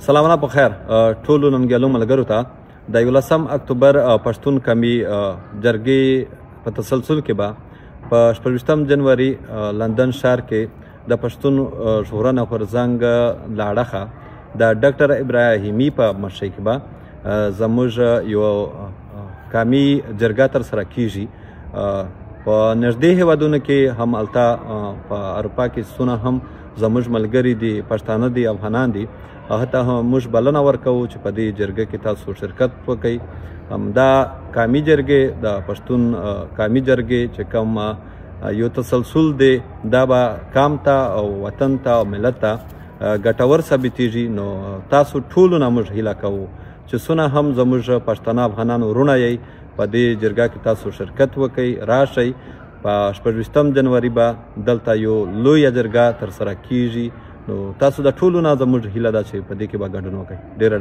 سلامونه په خیر ټولو ننګیالو ملګرو ته د 11 اکتوبر پښتون قومي جرګې په تسلسل کې به په 14 جنوري لندن ښار کې د پښتون ژغورنه غورځنګ له اړخه د ډاکټر ابراهیمي په مشرۍ کې به زموږ یو قومي جرګه ترسره کیږي. په نږدې هیوادونو کې هم هلته په اروپا کې څونه هم زموږ ملګري دي، پښتانه دي، افغانان دي، هته موږ بلنه ورکوو چې په دې جرګه کې تاسو شرکت وکړئ. همدا قومي جرګې د پښتون قومي جرګې چې کوم یو تسلسل دی دا به قام ته او وطن ته او ملت ته ګټور ثابتېږي. نو تاسو ټولو نه موږ هیله کوو چې څونه هم زموږ پښتانه افغانان وروڼه یې په دې جرګه کې تاسو شرکت وکړئ، راشئ. په 14 جنوري به دلته یو لویه جرګه ترسره کیږي. نو تاسو د ټولو نه زموږ هیله ده چې په دې کې به ګډون وکړئ. ډېره